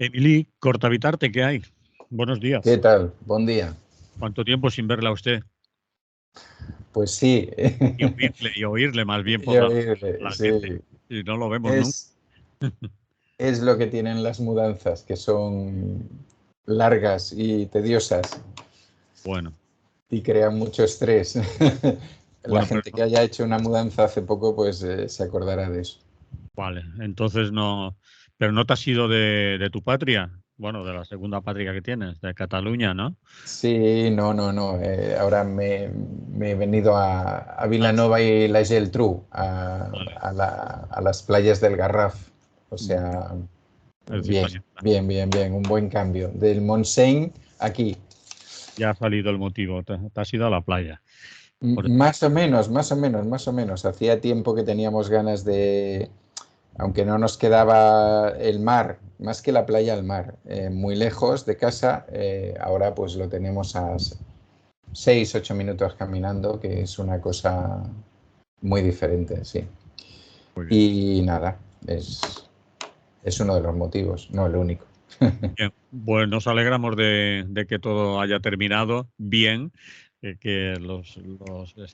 Emily, Cortavitarte, ¿qué hay? Buenos ¿Qué días. tal? Buen día. ¿Cuánto tiempo sin verla a usted? Pues sí, Y oírle más bien por y oírle, la gente. sí. Y no lo vemos nunca. Es, es lo que tienen las mudanzas, que son largas y tediosas Bueno, y crean mucho estrés. La bueno, pero gente que haya hecho una mudanza hace poco, pues se acordará de eso. vale. Entonces no. Pero no te has ido de tu patria. Bueno, de la segunda patria que tienes, de Cataluña, ¿no? Sí, no, no, no. Ahora me he venido a Ah, sí. Vilanova y la Geltrú, Vale. a las playas del Garraf. O Bueno, sea, es bien, diferente. bien, bien, bien. Un buen cambio. Del Montseny aquí. Ya ha salido el motivo. Te has ido a la playa. Por eso. Más o menos, más o menos, más o menos. Hacía tiempo que teníamos ganas de, aunque no nos quedaba el mar, más que la playa, el mar, muy lejos de casa, ahora pues lo tenemos a 6, 8 minutos caminando, que es una cosa muy diferente, sí. Muy bien. Y nada, es uno de los motivos, no el único. Bien, pues nos alegramos de que todo haya terminado bien, que los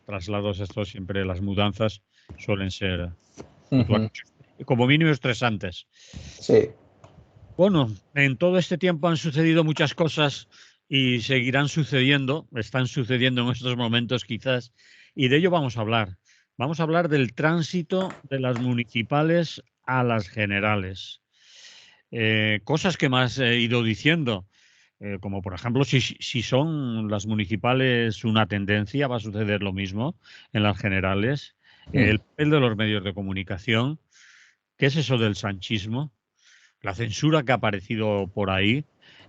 traslados estos, siempre las mudanzas suelen ser como mínimo estresantes. Sí. Bueno, en todo este tiempo han sucedido muchas cosas y seguirán sucediendo, están sucediendo en estos momentos quizás, y de ello vamos a hablar. Vamos a hablar del tránsito de las municipales a las generales. Cosas que me has ido diciendo, como por ejemplo, si son las municipales una tendencia, va a suceder lo mismo en las generales. Hmm. El papel de los medios de comunicación, ¿qué es eso del sanchismo? La censura que ha aparecido por ahí,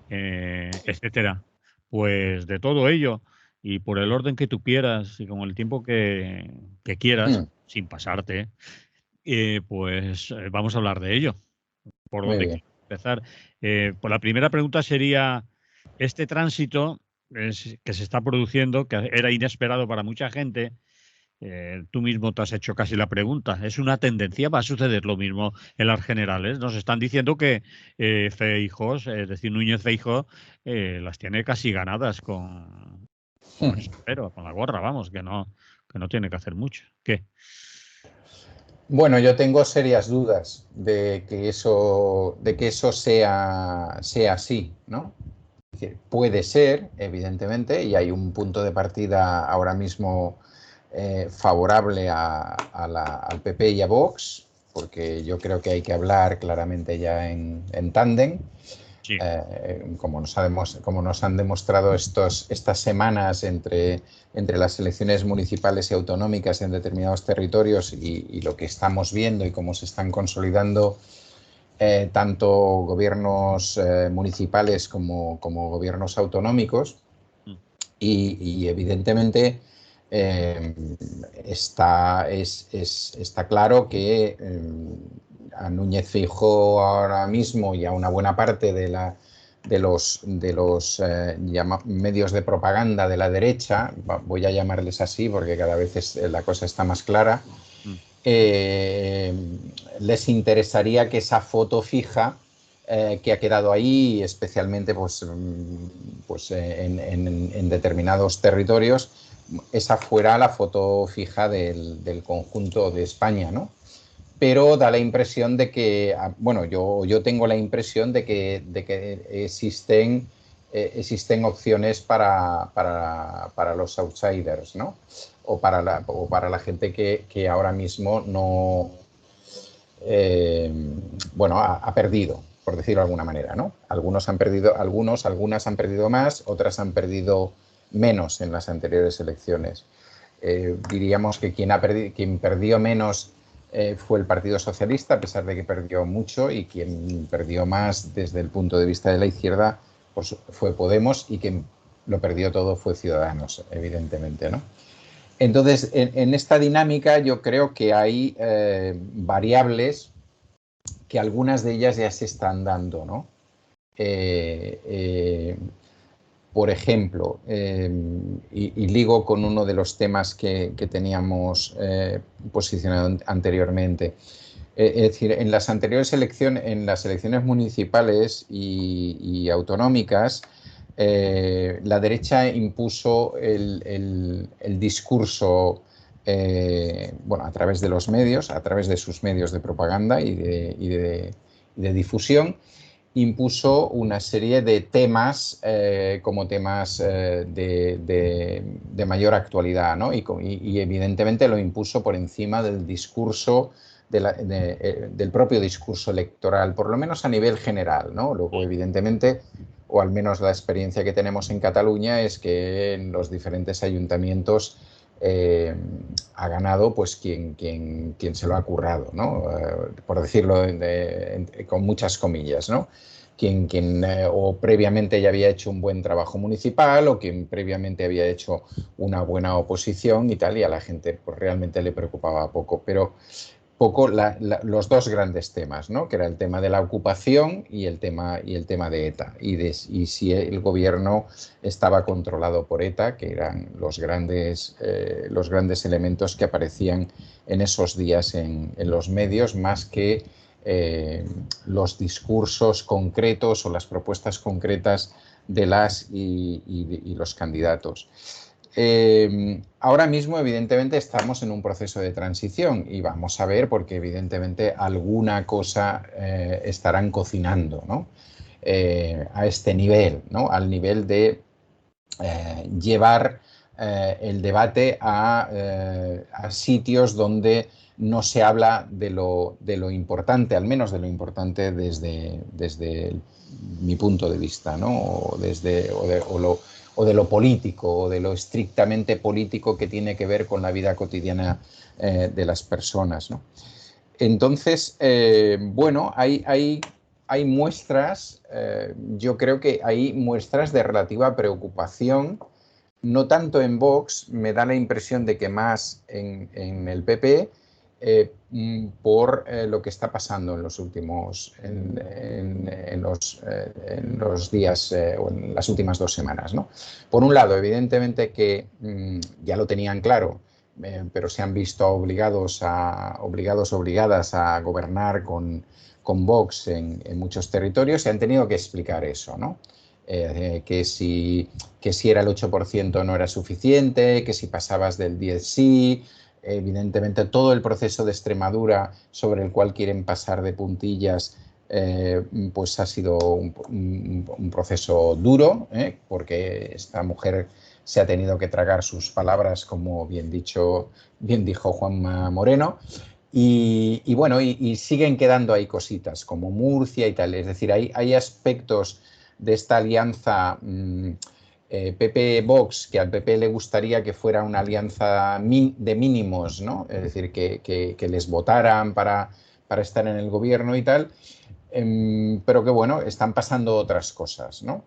etcétera. Pues de todo ello, y por el orden que tú quieras y con el tiempo que quieras, Hmm. sin pasarte, pues vamos a hablar de ello. ¿Por Muy dónde bien. quiero empezar? Pues la primera pregunta sería, este tránsito que se está produciendo, que era inesperado para mucha gente, tú mismo te has hecho casi la pregunta, ¿es una tendencia? ¿Va a suceder lo mismo en las generales? Nos están diciendo que Feijóo, es decir, Núñez Feijóo, las tiene casi ganadas con eso, pero con la gorra, vamos, que no tiene que hacer mucho. ¿Qué? Bueno, yo tengo serias dudas de que eso sea así, ¿no? Es decir, puede ser, evidentemente, y hay un punto de partida ahora mismo favorable al PP y a Vox, porque yo creo que hay que hablar claramente ya en tándem, Sí. como nos han demostrado estas semanas entre las elecciones municipales y autonómicas en determinados territorios y lo que estamos viendo y cómo se están consolidando tanto gobiernos municipales como gobiernos autonómicos. Mm. Y evidentemente está claro que a Núñez Feijóo ahora mismo y a una buena parte de los medios de propaganda de la derecha, voy a llamarles así porque cada vez la cosa está más clara, Mm. eh, les interesaría que esa foto fija que ha quedado ahí, especialmente en determinados territorios, esa fuera la foto fija del conjunto de España, ¿no? Pero da la impresión de que, bueno, yo tengo la impresión de que existen opciones para los outsiders, ¿no? O para la gente que ahora mismo no, bueno, ha perdido, por decirlo de alguna manera, ¿no? Algunas han perdido más, otras han perdido menos en las anteriores elecciones. Diríamos que quien perdió menos fue el Partido Socialista, a pesar de que perdió mucho, y quien perdió más desde el punto de vista de la izquierda pues, fue Podemos, y quien lo perdió todo fue Ciudadanos, evidentemente, ¿no? Entonces, en esta dinámica yo creo que hay variables que algunas de ellas ya se están dando, ¿no? Eh, eh, por ejemplo, y ligo con uno de los temas que teníamos posicionado anteriormente, Es decir, en las anteriores elecciones, en las elecciones municipales y autonómicas, la derecha impuso el discurso, bueno, a través de los medios, a través de sus medios de propaganda y de difusión, impuso una serie de temas como temas de mayor actualidad, ¿no? Y evidentemente lo impuso por encima del discurso, del propio discurso electoral, por lo menos a nivel general, ¿no? Luego, evidentemente, o al menos la experiencia que tenemos en Cataluña es que en los diferentes ayuntamientos ha ganado pues quien se lo ha currado, ¿no? Por decirlo con muchas comillas, ¿no? Quien o previamente ya había hecho un buen trabajo municipal o quien previamente había hecho una buena oposición y tal, y a la gente pues realmente le preocupaba poco, pero poco los dos grandes temas, ¿no? Que era el tema de la ocupación y el tema de ETA, y si el gobierno estaba controlado por ETA, que eran los grandes elementos que aparecían en esos días en los medios, más que los discursos concretos o las propuestas concretas de las y los candidatos. Ahora mismo, evidentemente, estamos en un proceso de transición y vamos a ver, porque evidentemente alguna cosa estarán cocinando, ¿no? A este nivel, ¿no? Al nivel de llevar el debate a sitios donde no se habla de lo importante, al menos de lo importante desde mi punto de vista, ¿no? O de lo político, o de lo estrictamente político que tiene que ver con la vida cotidiana de las personas, ¿no? Entonces, bueno, hay muestras, yo creo que hay muestras de relativa preocupación, no tanto en Vox, me da la impresión de que más en el PP, por lo que está pasando en los últimos, en los días o en las últimas 2 semanas, ¿no? Por un lado, evidentemente que ya lo tenían claro, pero se han visto obligadas a gobernar con Vox en muchos territorios, se han tenido que explicar eso, ¿no? Que si era el 8% no era suficiente, que si pasabas del 10 sí. Evidentemente, todo el proceso de Extremadura sobre el cual quieren pasar de puntillas, pues ha sido un proceso duro, porque esta mujer se ha tenido que tragar sus palabras, como bien dijo Juanma Moreno. Y bueno, y siguen quedando ahí cositas, como Murcia y tal. Es decir, hay aspectos de esta alianza PP-Vox, que al PP le gustaría que fuera una alianza de mínimos, ¿no? Es decir, que les votaran para estar en el gobierno y tal, pero que bueno, están pasando otras cosas, ¿no?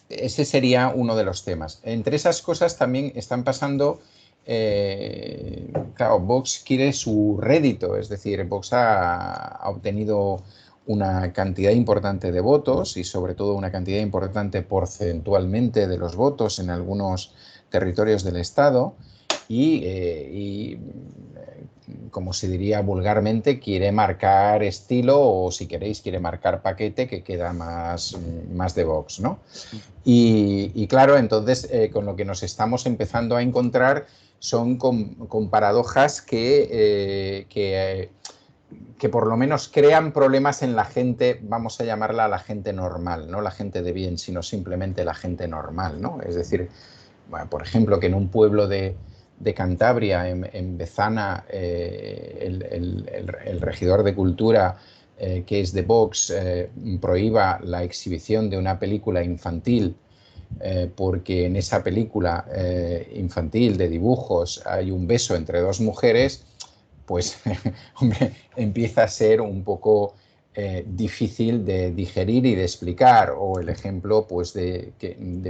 Ese sería uno de los temas. Entre esas cosas también están pasando, claro, Vox quiere su rédito, es decir, Vox ha obtenido una cantidad importante de votos y sobre todo una cantidad importante porcentualmente de los votos en algunos territorios del Estado y como se diría vulgarmente, quiere marcar estilo o, si queréis, quiere marcar paquete, que queda más de Vox, ¿no? Y claro, entonces con lo que nos estamos empezando a encontrar son con paradojas que por lo menos crean problemas en la gente, vamos a llamarla la gente normal, no la gente de bien, sino simplemente la gente normal, ¿no? Es decir, bueno, por ejemplo, que en un pueblo de Cantabria, en Bezana, el regidor de Cultura, que es de Vox, prohíba la exhibición de una película infantil, porque en esa película infantil de dibujos hay un beso entre 2 mujeres, pues hombre, empieza a ser un poco difícil de digerir y de explicar. O el ejemplo pues de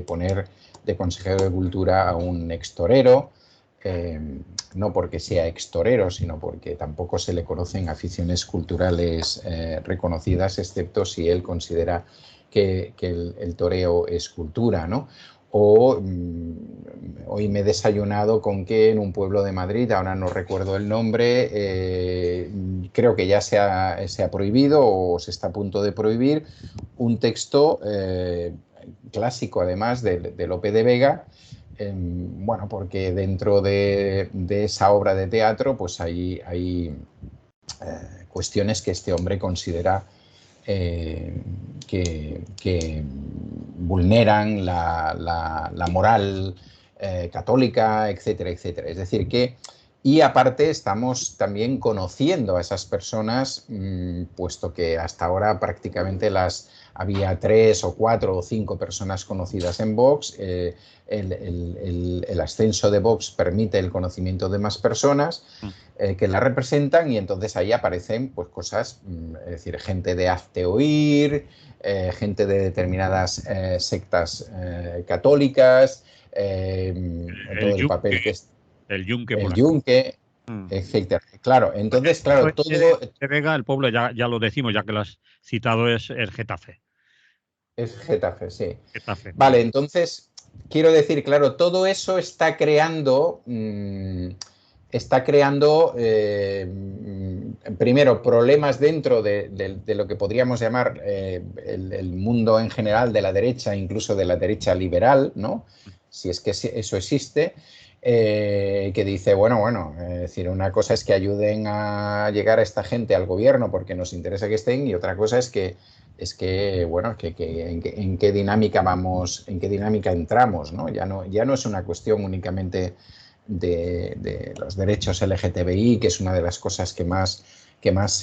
poner de consejero de Cultura a un extorero, no porque sea extorero, sino porque tampoco se le conocen aficiones culturales reconocidas, excepto si él considera que el toreo es cultura, ¿no? o hoy me he desayunado con que en un pueblo de Madrid, ahora no recuerdo el nombre, creo que ya se ha prohibido o se está a punto de prohibir un texto clásico, además, de Lope de Vega. Bueno, porque dentro de esa obra de teatro pues hay cuestiones que este hombre considera que vulneran la moral católica, etcétera, etcétera. Es decir, que, y aparte estamos también conociendo a esas personas, puesto que hasta ahora prácticamente había 3 o 4 o 5 personas conocidas en Vox. El ascenso de Vox permite el conocimiento de más personas que la representan, y entonces ahí aparecen pues cosas, es decir, gente de hazte oír, gente de determinadas sectas católicas, todo el Yunque, papel que es el Yunque por el aquí. yunque, etcétera. Claro, entonces, claro, todo De Vega, el pueblo, ya lo decimos, ya que lo has citado, es el Getafe. es Getafe, sí. Getafe. Vale, entonces, quiero decir, claro, todo eso está creando, primero, problemas dentro de lo que podríamos llamar el mundo en general de la derecha, incluso de la derecha liberal, ¿no? Si es que eso existe, que dice, bueno, es decir, una cosa es que ayuden a llegar a esta gente al gobierno porque nos interesa que estén, y otra cosa bueno, en qué dinámica vamos, en qué dinámica entramos, ¿no? Ya no es una cuestión únicamente de los derechos LGTBI, que es una de las cosas que más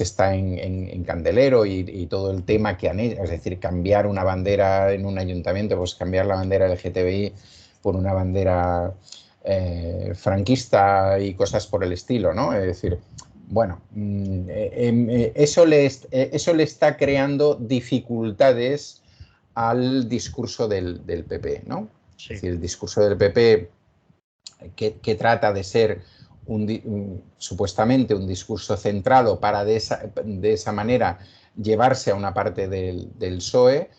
está en candelero, y todo el tema que han hecho, es decir, cambiar una bandera en un ayuntamiento, pues cambiar la bandera LGTBI por una bandera franquista y cosas por el estilo, ¿no? Es decir, bueno, eso le está creando dificultades al discurso del PP, ¿no? Sí. Es decir, el discurso del PP, que trata de ser supuestamente un discurso centrado para de esa manera llevarse a una parte del PSOE,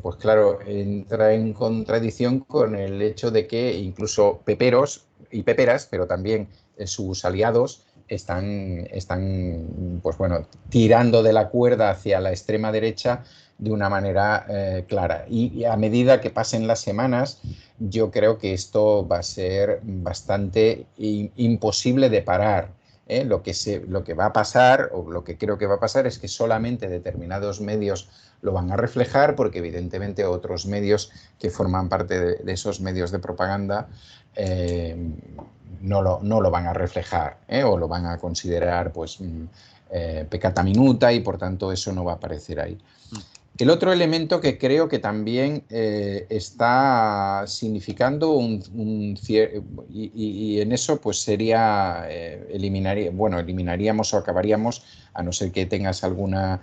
pues claro, entra en contradicción con el hecho de que incluso peperos y peperas, pero también sus aliados, están pues bueno, tirando de la cuerda hacia la extrema derecha de una manera clara. Y a medida que pasen las semanas, yo creo que esto va a ser bastante imposible de parar. Lo que va a pasar, o lo que creo que va a pasar, es que solamente determinados medios lo van a reflejar, porque evidentemente otros medios que forman parte de esos medios de propaganda no lo van a reflejar, o lo van a considerar pues peccata minuta, y por tanto eso no va a aparecer ahí. El otro elemento que creo que también está significando y en eso pues sería eliminaríamos o acabaríamos, a no ser que tengas alguna,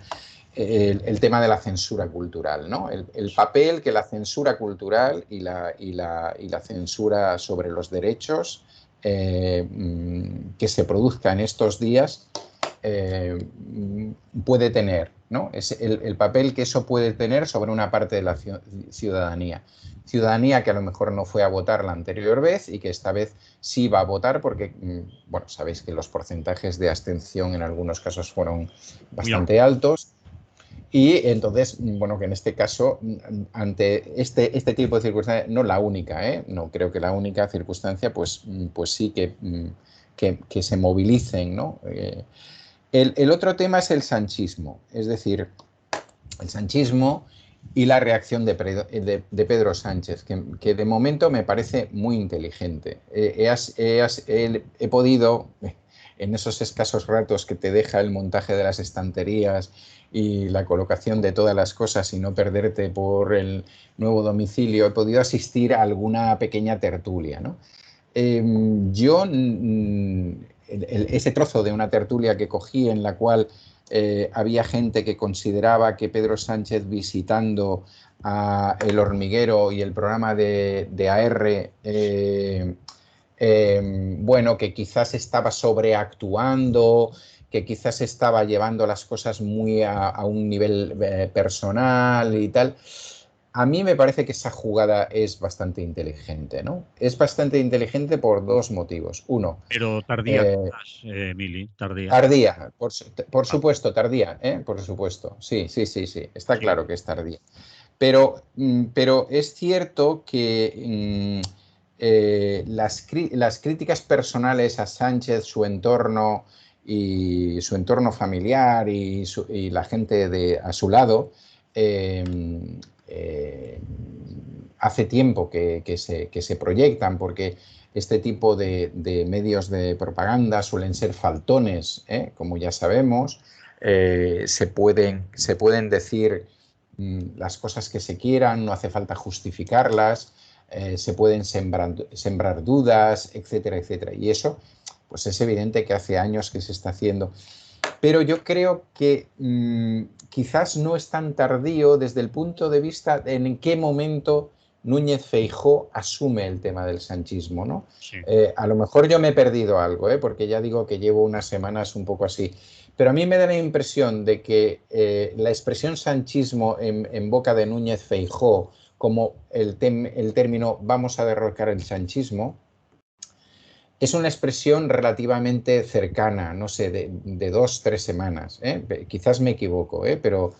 el tema de la censura cultural, ¿no? El papel que la censura cultural y la censura sobre los derechos que se produzca en estos días puede tener, ¿no? Es el papel que eso puede tener sobre una parte de la ciudadanía. Ciudadanía que a lo mejor no fue a votar la anterior vez y que esta vez sí va a votar, porque, bueno, sabéis que los porcentajes de abstención en algunos casos fueron bastante altos. Y entonces, bueno, que en este caso, ante este tipo de circunstancias, no la única, no creo que la única circunstancia, pues sí que se movilicen, ¿no? El otro tema es el sanchismo, es decir, el sanchismo y la reacción de Pedro Sánchez, que de momento me parece muy inteligente. He podido, en esos escasos ratos que te deja el montaje de las estanterías y la colocación de todas las cosas y no perderte por el nuevo domicilio, he podido asistir a alguna pequeña tertulia, ¿no? Ese trozo de una tertulia que cogí, en la cual había gente que consideraba que Pedro Sánchez, visitando a El Hormiguero y el programa de AR, bueno, que quizás estaba sobreactuando, que quizás estaba llevando las cosas muy a un nivel personal y tal. A mí me parece que esa jugada es bastante inteligente, ¿no? Es bastante inteligente por dos motivos. Uno, Pero tardía, eh, quizás, Mili, tardía. tardía, por Ah, supuesto, tardía, ¿eh? Por supuesto. Sí, sí, sí, sí, está sí, claro que es tardía. Pero es cierto que las críticas personales a Sánchez, su entorno y su entorno familiar y la gente a su lado, eh, eh, hace tiempo que se proyectan, porque este tipo de medios de propaganda suelen ser faltones, como ya sabemos. Se pueden decir las cosas que se quieran, no hace falta justificarlas, se pueden sembrar dudas, etcétera, etcétera. Y eso, pues es evidente que hace años que se está haciendo. Pero yo creo que quizás no es tan tardío desde el punto de vista de en qué momento Núñez Feijóo asume el tema del sanchismo, ¿no? sí. A lo mejor yo me he perdido algo, porque ya digo que llevo unas semanas un poco así. Pero a mí me da la impresión de que la expresión sanchismo en boca de Núñez Feijóo, como el término vamos a derrocar el sanchismo, es una expresión relativamente cercana, no sé, de 2, 3 semanas. Quizás me equivoco, pero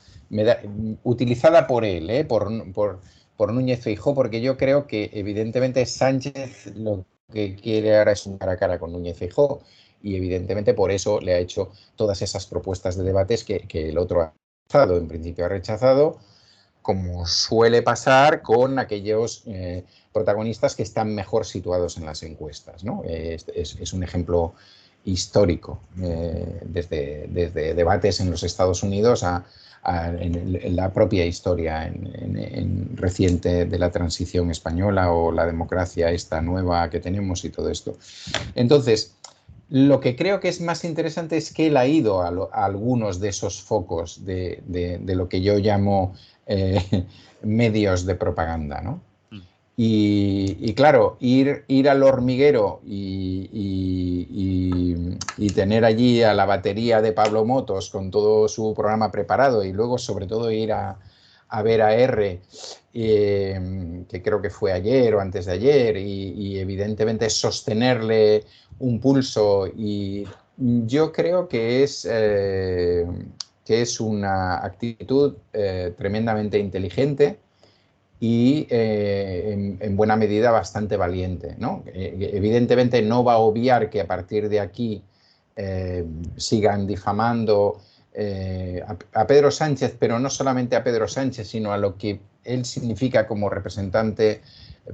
utilizada por él, por Núñez Feijóo, porque yo creo que evidentemente Sánchez lo que quiere ahora es un cara a cara con Núñez Feijóo y evidentemente por eso le ha hecho todas esas propuestas de debates que el otro ha rechazado. En principio ha rechazado, como suele pasar con aquellos protagonistas que están mejor situados en las encuestas, ¿no? Es un ejemplo histórico, desde debates en los Estados Unidos en la propia historia reciente de la transición española o la democracia esta nueva que tenemos y todo esto. Entonces, lo que creo que es más interesante es que él ha ido a algunos de esos focos de lo que yo llamo medios de propaganda, ¿no? Mm. Y claro, ir al hormiguero y tener allí a la batería de Pablo Motos con todo su programa preparado y luego sobre todo ir a ver a R, que creo que fue ayer o antes de ayer, y evidentemente sostenerle un pulso. Y yo creo que es una actitud tremendamente inteligente y en buena medida bastante valiente, ¿no? Evidentemente no va a obviar que a partir de aquí sigan difamando a Pedro Sánchez, pero no solamente a Pedro Sánchez, sino a lo que él significa como representante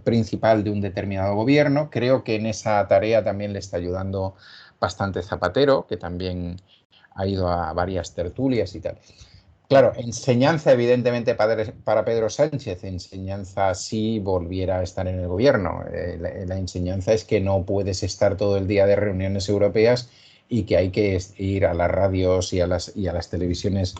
principal de un determinado gobierno. Creo que en esa tarea también le está ayudando bastante Zapatero, que también ha ido a varias tertulias y tal. Claro, enseñanza evidentemente para Pedro Sánchez, enseñanza si volviera a estar en el gobierno. La enseñanza es que no puedes estar todo el día de reuniones europeas y que hay que ir a las radios y a las televisiones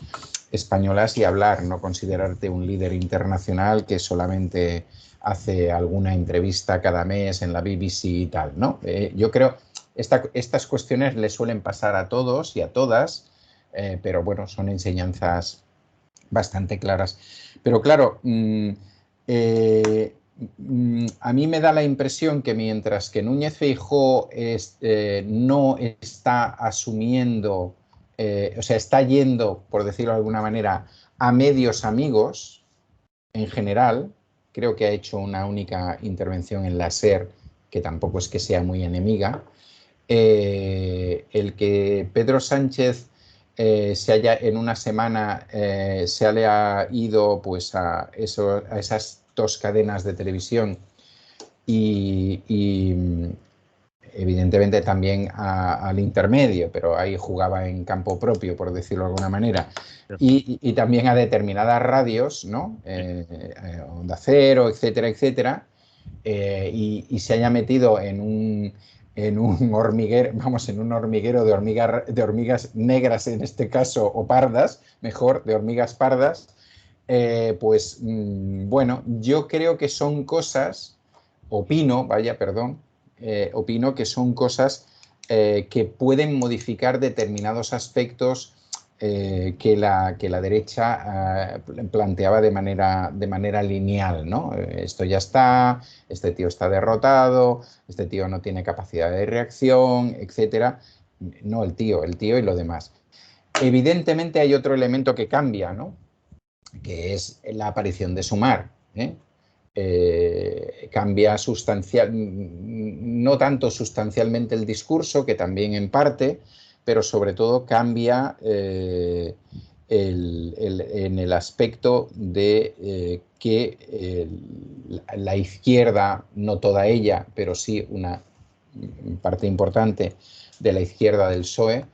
españolas y hablar, no considerarte un líder internacional que solamente hace alguna entrevista cada mes en la BBC y tal, ¿no? Yo creo estas cuestiones le suelen pasar a todos y a todas, pero bueno, son enseñanzas bastante claras. Pero claro, a mí me da la impresión que mientras que Núñez Feijóo no está asumiendo, o sea, está yendo, por decirlo de alguna manera, a medios amigos en general, creo que ha hecho una única intervención en la SER, que tampoco es que sea muy enemiga, el que Pedro Sánchez se haya en una semana se haya ido pues a esas dos cadenas de televisión y evidentemente también al intermedio, pero ahí jugaba en campo propio, por decirlo de alguna manera, y también a determinadas radios, ¿no? Onda Cero, etcétera, etcétera, y se haya metido en un hormiguero, vamos, en un hormiguero de hormigas negras en este caso, o pardas, mejor, de hormigas pardas, pues bueno, yo creo que son cosas, opino que son cosas que pueden modificar determinados aspectos que la derecha planteaba de manera lineal, ¿no? Esto ya está, este tío está derrotado, este tío no tiene capacidad de reacción, etcétera. No, el tío y lo demás. Evidentemente hay otro elemento que cambia, ¿no? Que es la aparición de Sumar, ¿eh? Cambia no tanto sustancialmente el discurso, que también en parte, pero sobre todo cambia en el aspecto de que la izquierda, no toda ella, pero sí una parte importante de la izquierda del PSOE,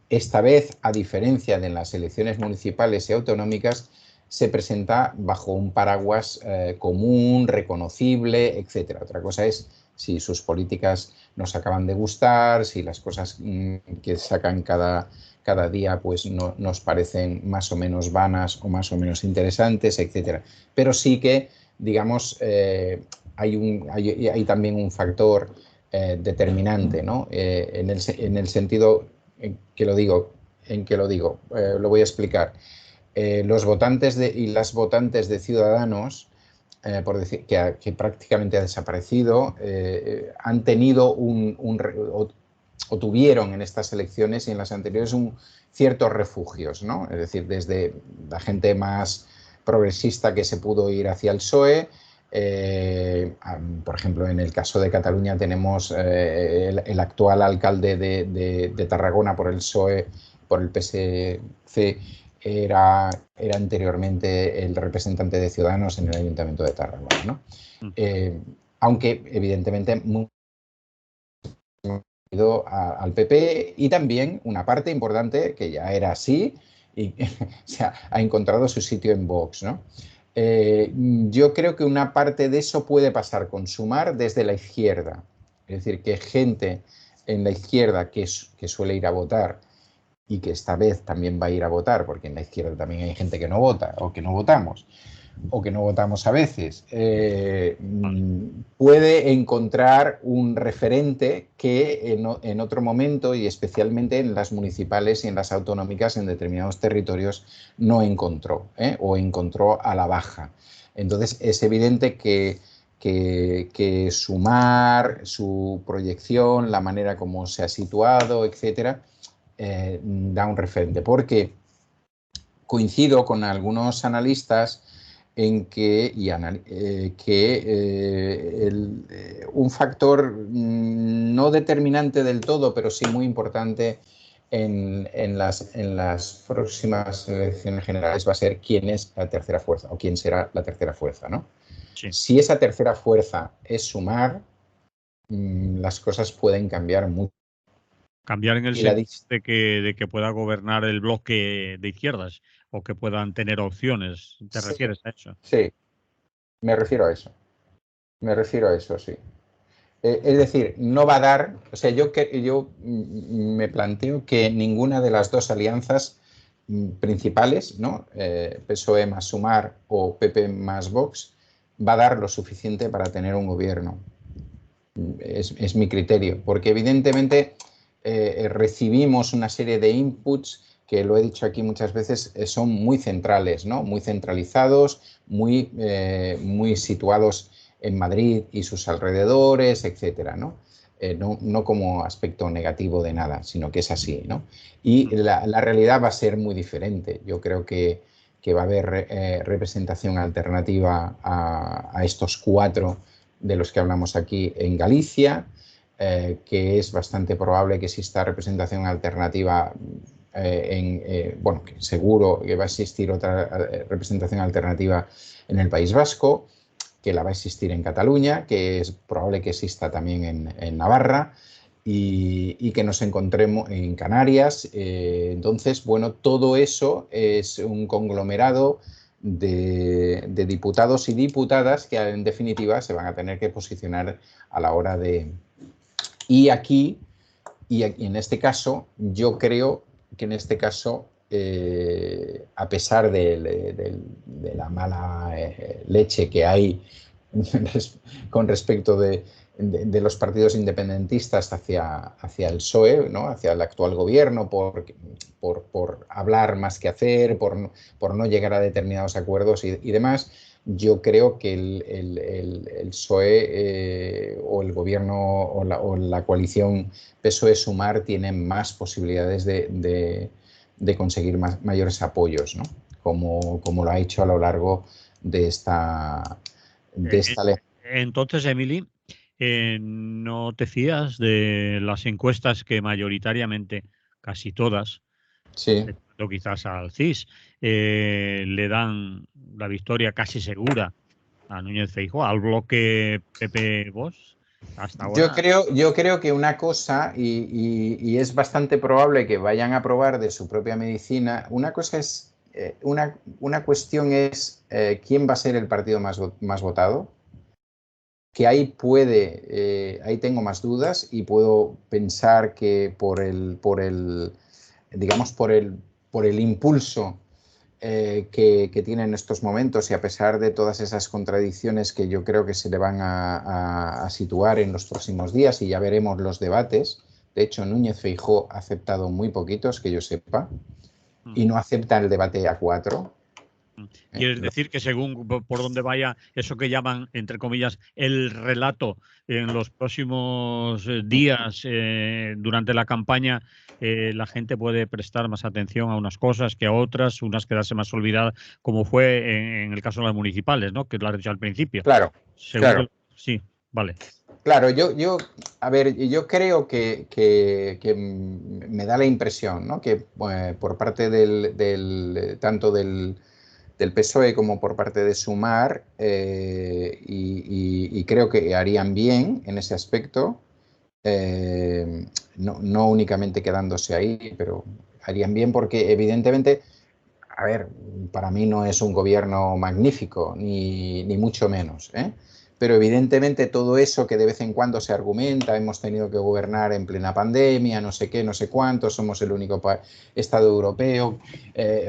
esta vez, a diferencia de las elecciones municipales y autonómicas, se presenta bajo un paraguas común, reconocible, etc. Otra cosa es si sus políticas nos acaban de gustar, si las cosas que sacan cada día pues nos parecen más o menos vanas o más o menos interesantes, etc. Pero sí que, digamos, hay también un factor determinante, ¿no? En el sentido en que lo digo, lo voy a explicar. Los votantes y las votantes de Ciudadanos, por decir que prácticamente ha desaparecido, han tenido o tuvieron en estas elecciones y en las anteriores ciertos refugios, ¿no? Es decir, desde la gente más progresista que se pudo ir hacia el PSOE. Por ejemplo, en el caso de Cataluña tenemos el actual alcalde de Tarragona por el PSOE, por el PSC, era anteriormente el representante de Ciudadanos en el Ayuntamiento de Tarragona, ¿no? Aunque evidentemente al PP, y también una parte importante que ya era así y o sea, ha encontrado su sitio en Vox, ¿no? Yo creo que una parte de eso puede pasar con Sumar desde la izquierda. Es decir, que gente en la izquierda que suele ir a votar y que esta vez también va a ir a votar, porque en la izquierda también hay gente que no vota o que no votamos a veces, puede encontrar un referente que en otro momento, y especialmente en las municipales y en las autonómicas en determinados territorios, no encontró, o encontró a la baja. Entonces es evidente que Sumar, su proyección, la manera como se ha situado, etcétera, da un referente, porque coincido con algunos analistas en que, un factor no determinante del todo, pero sí muy importante en las próximas elecciones generales va a ser quién es la tercera fuerza o quién será la tercera fuerza, ¿no? Sí. Si esa tercera fuerza es Sumar, las cosas pueden cambiar mucho. Cambiar en el sentido de que pueda gobernar el bloque de izquierdas o que puedan tener opciones. ¿Te refieres a eso? Sí, me refiero a eso. Sí. Es decir, no va a dar, o sea, yo me planteo que ninguna de las dos alianzas principales, ¿no? PSOE más Sumar o PP más Vox, va a dar lo suficiente para tener un gobierno. Es mi criterio, porque evidentemente recibimos una serie de inputs que, lo he dicho aquí muchas veces, son muy centrales, ¿no? Muy centralizados, muy situados en Madrid y sus alrededores, etcétera, ¿no? No como aspecto negativo de nada, sino que es así, ¿no? Y la realidad va a ser muy diferente. Yo creo que va a haber representación alternativa a estos cuatro de los que hablamos aquí en Galicia, que es bastante probable que exista representación alternativa bueno, seguro que va a existir otra representación alternativa en el País Vasco, que la va a existir en Cataluña, que es probable que exista también en Navarra y que nos encontremos en Canarias. Entonces, bueno, todo eso es un conglomerado de diputados y diputadas que en definitiva se van a tener que posicionar a la hora de... Y aquí en este caso, yo creo que en este caso, a pesar de la mala leche que hay con respecto de de los partidos independentistas hacia el PSOE, ¿no? Hacia el actual gobierno, por hablar más que hacer, por no llegar a determinados acuerdos y demás. Yo creo que el PSOE o el gobierno o la coalición PSOE-Sumar tienen más posibilidades de conseguir mayores apoyos, ¿no? Como lo ha hecho a lo largo de esta Entonces, Emily, ¿no te fías de las encuestas que mayoritariamente, casi todas, Sí. o quizás al CIS, le dan la victoria casi segura a Núñez Feijóo, al bloque PP-Vox, hasta ahora? Yo creo que una cosa, y es bastante probable que vayan a probar de su propia medicina, una cosa es, una cuestión es quién va a ser el partido más votado, que ahí tengo más dudas y puedo pensar que digamos, por el impulso que tiene en estos momentos y a pesar de todas esas contradicciones que yo creo que se le van a situar en los próximos días y ya veremos los debates. De hecho, Núñez Feijóo ha aceptado muy poquitos, que yo sepa, y no acepta el debate A4. ¿Quieres decir que según por dónde vaya eso que llaman, entre comillas, el relato en los próximos días durante la campaña, la gente puede prestar más atención a unas cosas que a otras, unas quedarse más olvidadas, como fue en el caso de las municipales, ¿no? Que lo has dicho al principio. Claro, Según claro. sí, vale. Claro, a ver, yo creo que me da la impresión, ¿no? Que por parte tanto del PSOE como por parte de Sumar, y creo que harían bien en ese aspecto, no únicamente quedándose ahí, pero harían bien porque evidentemente, a ver, para mí no es un gobierno magnífico, ni mucho menos, ¿eh? Pero evidentemente todo eso que de vez en cuando se argumenta, hemos tenido que gobernar en plena pandemia, no sé qué, no sé cuánto, somos el único Estado europeo,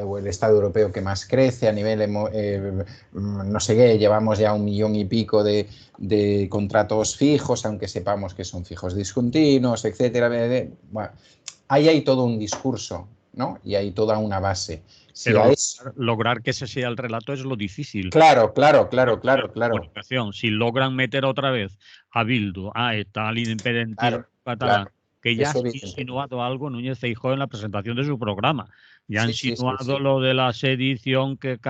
o el Estado europeo que más crece a nivel, no sé qué, llevamos ya 1 millón y pico de contratos fijos, aunque sepamos que son fijos discontinuos, etcétera. Bueno, ahí hay todo un discurso, ¿no? Y hay toda una base. Si Pero a eso... lograr que ese sea el relato es lo difícil. Claro. Comunicación. Si logran meter otra vez a Bildu, a ETA, al independentismo catalán, Claro, que ya eso ha evidente. insinuado algo Núñez Feijóo en la presentación de su programa. Ya ha Sí. insinuado lo de la sedición que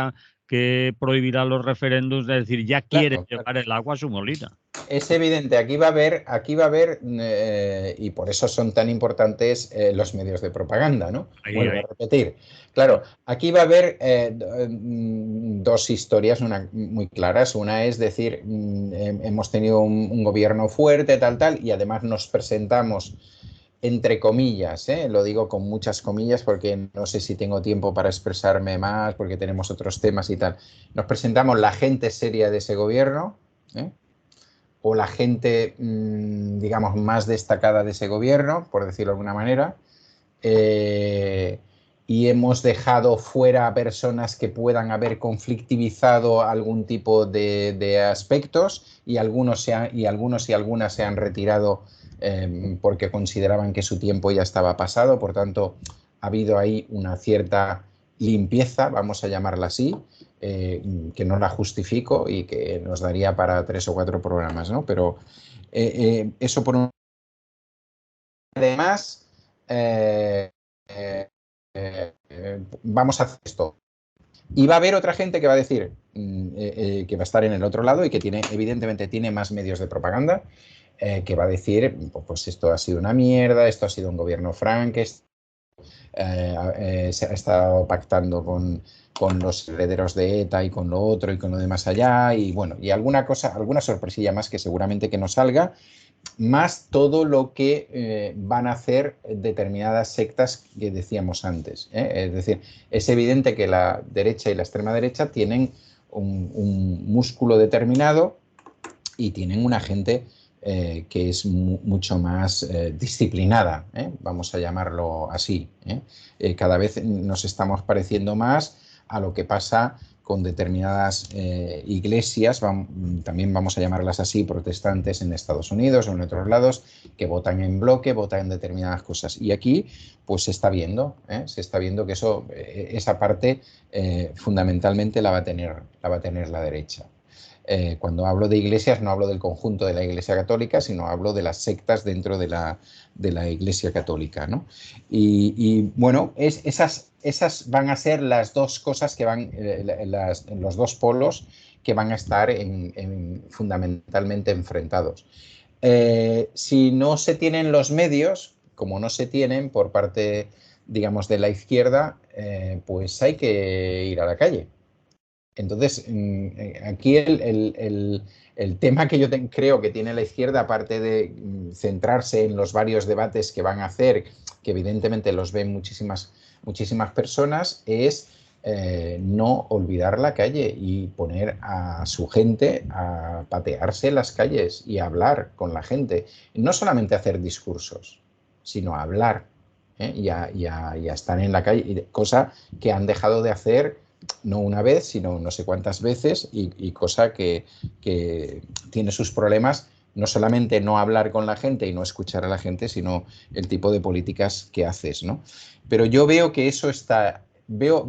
prohibirá los referéndums, es decir, ya quiere Claro. llevar el agua a su molina. Es evidente, aquí va a haber, y por eso son tan importantes los medios de propaganda, ¿no? Vuelvo a Ahí. repetir. Claro, aquí va a haber dos historias muy claras. Una es decir, hemos tenido un gobierno fuerte, tal, y además nos presentamos, entre comillas, lo digo con muchas comillas porque no sé si tengo tiempo para expresarme más, porque tenemos otros temas y tal. Nos presentamos la gente seria de ese gobierno, ¿eh? O la gente, digamos, más destacada de ese gobierno, por decirlo de alguna manera, y hemos dejado fuera a personas que puedan haber conflictivizado algún tipo de aspectos y algunos y algunas se han retirado porque consideraban que su tiempo ya estaba pasado. Por tanto, ha habido ahí una cierta limpieza, vamos a llamarla así, que no la justifico y que nos daría para 3 o 4 programas, ¿no? Pero eso por un... Además, vamos a hacer esto. Y va a haber otra gente que va a decir que va a estar en el otro lado y que evidentemente tiene más medios de propaganda, que va a decir, pues esto ha sido una mierda, esto ha sido un gobierno franquista, se ha estado pactando con los herederos de ETA y con lo otro y con lo de más allá, y bueno, y alguna sorpresilla más que seguramente que no salga, más todo lo que van a hacer determinadas sectas que decíamos antes, ¿eh? Es decir, es evidente que la derecha y la extrema derecha tienen un músculo determinado y tienen una gente que es mucho más disciplinada, vamos a llamarlo así. Cada vez nos estamos pareciendo más a lo que pasa con determinadas iglesias, también vamos a llamarlas así, protestantes en Estados Unidos o en otros lados, que votan en bloque, votan en determinadas cosas. Y aquí pues se está viendo que esa parte fundamentalmente la va a tener la derecha. Cuando hablo de iglesias no hablo del conjunto de la Iglesia Católica, sino hablo de las sectas dentro de la Iglesia Católica, ¿no? Y bueno, esas van a ser las dos cosas que van, los dos polos que van a estar fundamentalmente enfrentados. Si no se tienen los medios, como no se tienen por parte, digamos, de la izquierda, pues hay que ir a la calle. Entonces, aquí el tema que yo creo que tiene la izquierda, aparte de centrarse en los varios debates que van a hacer, que evidentemente los ven muchísimas personas, es no olvidar la calle y poner a su gente a patearse las calles y a hablar con la gente. No solamente hacer discursos, sino a hablar, y a estar en la calle, cosa que han dejado de hacer no una vez, sino no sé cuántas veces, y cosa que tiene sus problemas, no solamente no hablar con la gente y no escuchar a la gente, sino el tipo de políticas que haces, ¿no? Pero yo veo que eso está, veo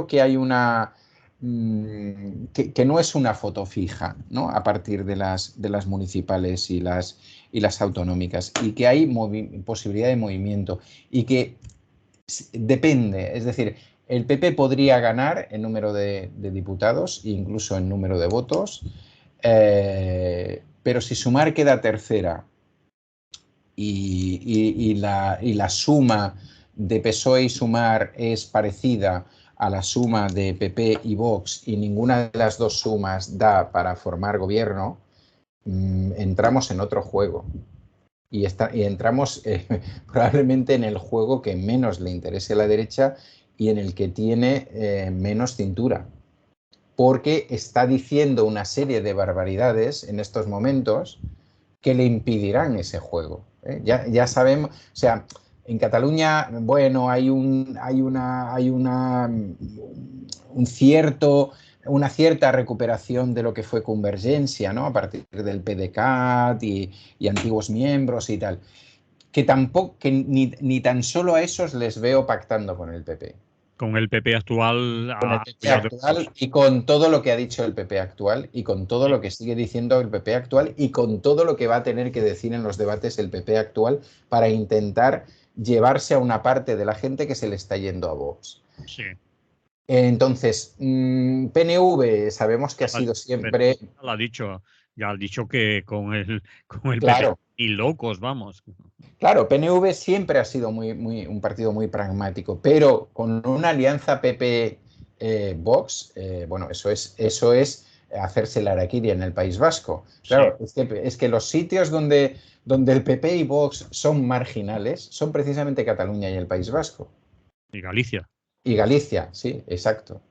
que hay una, que no es una foto fija, ¿no? A partir de las municipales y las autonómicas, y que hay posibilidad de movimiento, y que depende, es decir, el PP podría ganar en número de diputados e incluso en número de votos, pero si Sumar queda tercera y la suma de PSOE y Sumar es parecida a la suma de PP y Vox, y ninguna de las dos sumas da para formar gobierno, entramos en otro juego. Y entramos probablemente en el juego que menos le interese a la derecha y en el que tiene menos cintura, porque está diciendo una serie de barbaridades en estos momentos que le impedirán ese juego. Ya sabemos, o sea, en Cataluña, bueno, hay una cierta recuperación de lo que fue Convergencia, ¿no? A partir del PDeCAT y antiguos miembros y tal, que tampoco, que ni tan solo a esos les veo pactando con el PP. Con el PP actual Con el PP actual y con todo lo que ha dicho el PP actual y con todo lo que sigue diciendo el PP actual y con todo lo que va a tener que decir en los debates el PP actual para intentar llevarse a una parte de la gente que se le está yendo a Vox. Sí. Entonces, PNV sabemos que ha sido siempre... Ya ha dicho que con el Claro. PP y locos, vamos. Claro, PNV siempre ha sido un partido muy pragmático, pero con una alianza PP-Vox, bueno, eso es hacerse la araquiri en el País Vasco. Claro, sí. es que los sitios donde el PP y Vox son marginales son precisamente Cataluña y el País Vasco. Y Galicia. Y Galicia, sí, exacto.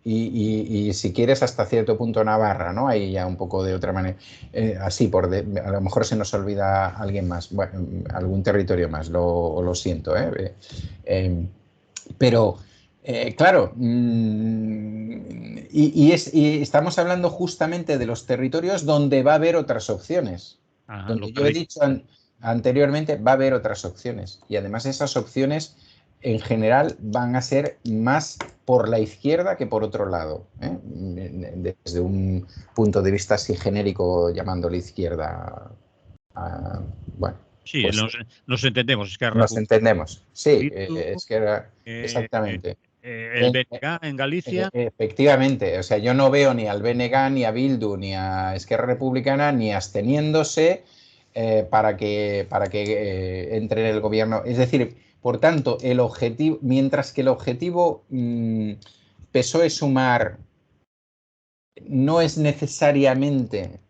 Y si quieres hasta cierto punto Navarra, ¿no? Ahí ya un poco de otra manera. Así, a lo mejor se nos olvida alguien más, bueno, algún territorio más, lo siento. Pero, claro, y estamos hablando justamente de los territorios donde va a haber otras opciones. Donde yo he dicho anteriormente, va a haber otras opciones. Y además esas opciones en general van a ser más por la izquierda que por otro lado, desde un punto de vista así genérico, llamándole izquierda. Bueno, sí, pues, nos entendemos. Es que nos entendemos, sí, es que era exactamente. El BNG en Galicia. Efectivamente, o sea, yo no veo ni al BNG, ni a Bildu, ni a Esquerra Republicana, ni absteniéndose para que entre en el gobierno. Es decir, por tanto, el objetivo, mientras que el objetivo PSOE-Sumar no es necesariamente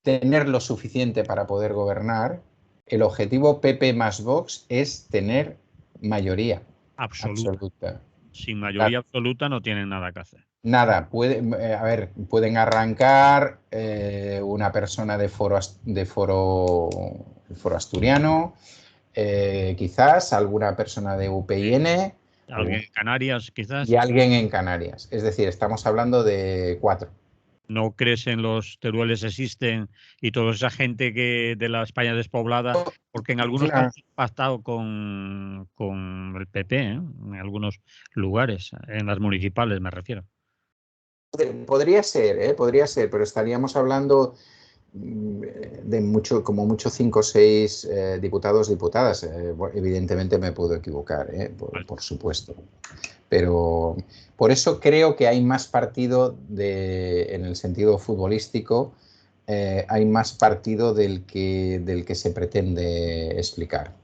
tener lo suficiente para poder gobernar, el objetivo PP más Vox es tener mayoría absoluta. Sin mayoría absoluta no tienen nada que hacer. Nada, pueden arrancar una persona de foro asturiano, quizás alguna persona de UPyN, alguien en Canarias, quizás. Y alguien en Canarias. Es decir, estamos hablando de 4. ¿No crees en los Terueles existen y toda esa gente que de la España despoblada? Porque en algunos Claro. casos ha pactado con el PP, ¿eh? En algunos lugares, en las municipales me refiero. Podría ser, pero estaríamos hablando de como mucho 5 o 6 diputados, diputadas. Evidentemente me puedo equivocar, por supuesto. Pero por eso creo que hay más partido en el sentido futbolístico, hay más partido del que se pretende explicar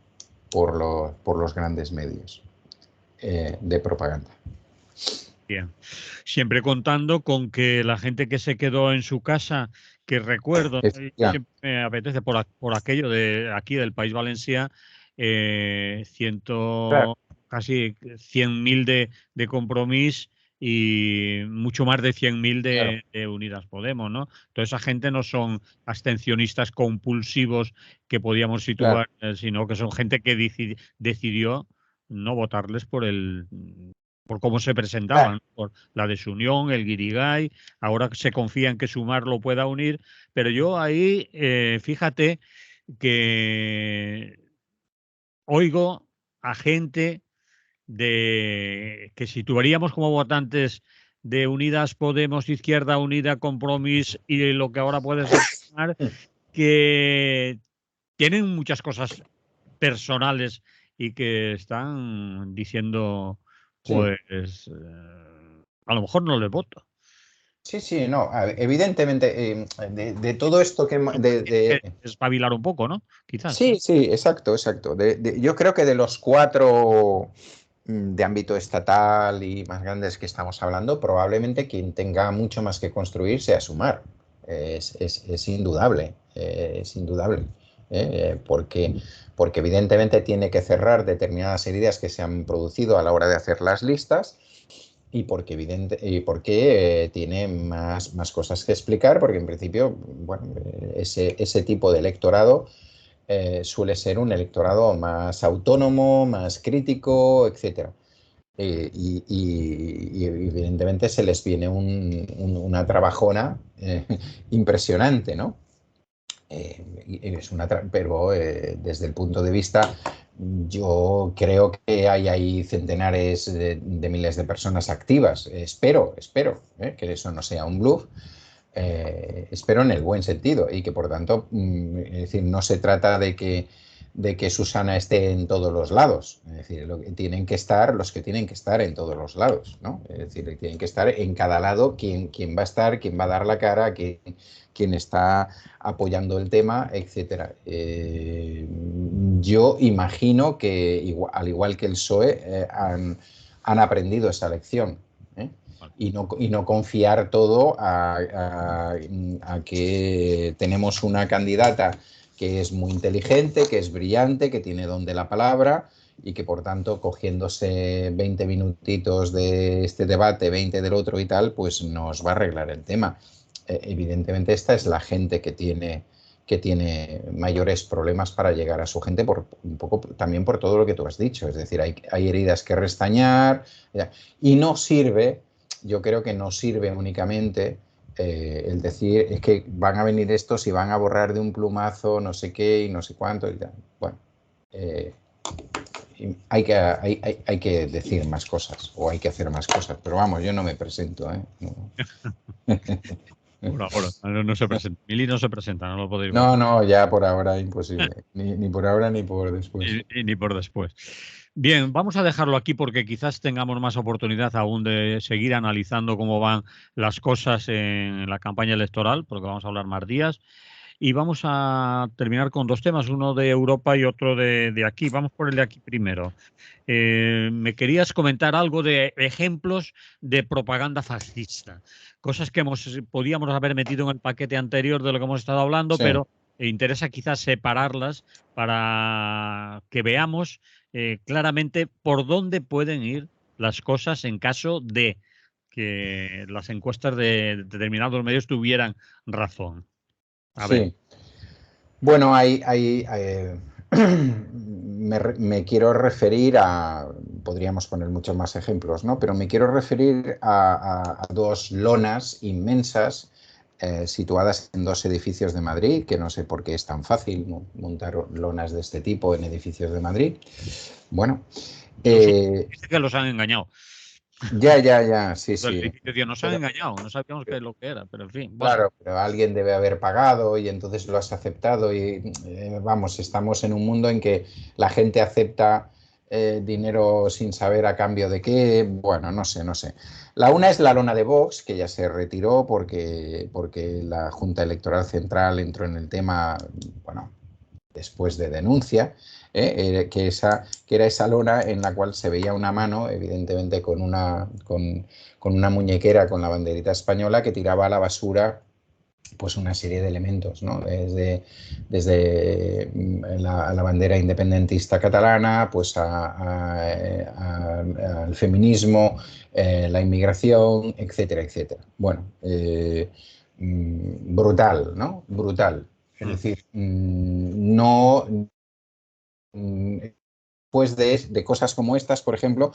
por los grandes medios de propaganda. Bien. Siempre contando con que la gente que se quedó en su casa, que recuerdo, siempre me apetece por aquello de aquí del País Valencià, casi 100.000 de Compromís y mucho más de 100.000 de Unidas Podemos, ¿no? Toda esa gente no son abstencionistas compulsivos que podíamos situar, sino que son gente que decidió no votarles por cómo se presentaban, por la desunión, el guirigay. Ahora se confía en que Sumar lo pueda unir, pero yo ahí, fíjate que oigo a gente que situaríamos como votantes de Unidas Podemos, Izquierda Unida, Compromís y lo que ahora puede ser Sumar, que tienen muchas cosas personales y que están diciendo, pues, a lo mejor no les voto. Sí, no, evidentemente, de todo esto que... Espabilar un poco, ¿no? Quizás. Sí, exacto. Yo creo que de los 4 de ámbito estatal y más grandes que estamos hablando, probablemente quien tenga mucho más que construir sea Sumar. Es indudable, porque evidentemente tiene que cerrar determinadas heridas que se han producido a la hora de hacer las listas y porque tiene más cosas que explicar, porque en principio, bueno, ese tipo de electorado suele ser un electorado más autónomo, más crítico, etc. Y evidentemente se les viene una trabajona impresionante, ¿no? Pero desde el punto de vista, yo creo que hay ahí centenares de miles de personas activas. Espero que eso no sea un bluff. Espero en el buen sentido y que por tanto, es decir, no se trata de que Susana esté en todos los lados. Es decir, tienen que estar los que tienen que estar en todos los lados, ¿no? Es decir, tienen que estar en cada lado quién va a estar, quién va a dar la cara, quién está apoyando el tema, etcétera. Yo imagino que, al igual que el PSOE, han aprendido esa lección. Y no confiar todo a que tenemos una candidata que es muy inteligente, que es brillante, que tiene don de la palabra y que por tanto cogiéndose 20 minutitos de este debate, 20 del otro y tal, pues nos va a arreglar el tema. Evidentemente esta es la gente que tiene mayores problemas para llegar a su gente, un poco también por todo lo que tú has dicho. Es decir, hay heridas que restañar y no sirve, yo creo que no sirve únicamente el decir es que van a venir estos y van a borrar de un plumazo no sé qué y no sé cuánto y tal. Bueno, hay que decir más cosas o hay que hacer más cosas, pero vamos, yo no me presento, ¿eh? No. Por ahora, no se presenta. Mili no se presenta, no lo podéis ver. No, ya por ahora imposible. Ni por ahora ni por después. Ni por después. Bien, vamos a dejarlo aquí porque quizás tengamos más oportunidad aún de seguir analizando cómo van las cosas en la campaña electoral, porque vamos a hablar más días. Y vamos a terminar con 2 temas, uno de Europa y otro de aquí. Vamos por el de aquí primero. Me querías comentar algo de ejemplos de propaganda fascista, cosas que podíamos haber metido en el paquete anterior de lo que hemos estado hablando, Sí. pero interesa quizás separarlas para que veamos claramente por dónde pueden ir las cosas en caso de que las encuestas de determinados medios tuvieran razón. A ver. Bueno, me quiero referir podríamos poner muchos más ejemplos, ¿no? Pero me quiero referir a dos lonas inmensas situadas en dos edificios de Madrid, que no sé por qué es tan fácil montar lonas de este tipo en edificios de Madrid. Bueno, Dice que los han engañado. ya, sí, Los sí. edificios nos han engañado, no sabíamos qué es lo que era, pero en fin, bueno. Claro, pero alguien debe haber pagado y entonces lo has aceptado y vamos, estamos en un mundo en que la gente acepta dinero sin saber a cambio de qué, bueno, no sé, no sé. La una es la lona de Vox, que ya se retiró porque la Junta Electoral Central entró en el tema, bueno, después de denuncia, que era esa lona en la cual se veía una mano, evidentemente con una muñequera con la banderita española que tiraba a la basura pues una serie de elementos, ¿no? Desde la bandera independentista catalana, pues al feminismo, la inmigración, etcétera, etcétera. Bueno, brutal, ¿no? Brutal. Es decir, no después de cosas como estas, por ejemplo,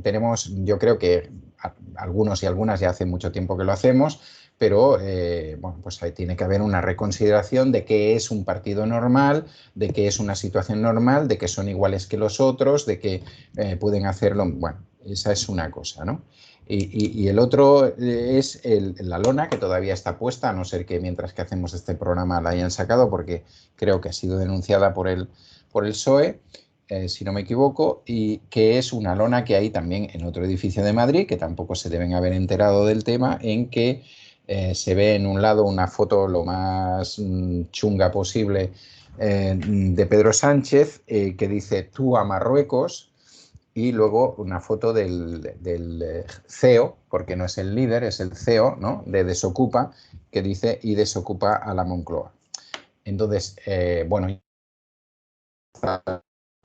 tenemos, yo creo que algunos y algunas ya hace mucho tiempo que lo hacemos, pero bueno, pues ahí tiene que haber una reconsideración de qué es un partido normal, de qué es una situación normal, de que son iguales que los otros, de que pueden hacerlo. Bueno, esa es una cosa, ¿no? Y el otro es la lona, que todavía está puesta, a no ser que mientras que hacemos este programa la hayan sacado, porque creo que ha sido denunciada por el PSOE, si no me equivoco, y que es una lona que hay también en otro edificio de Madrid, que tampoco se deben haber enterado del tema, en que se ve en un lado una foto lo más chunga posible de Pedro Sánchez, que dice tú a Marruecos, y luego una foto del CEO, porque no es el líder, es el CEO, ¿no?, de Desocupa, que dice y desocupa a la Moncloa. Entonces, bueno,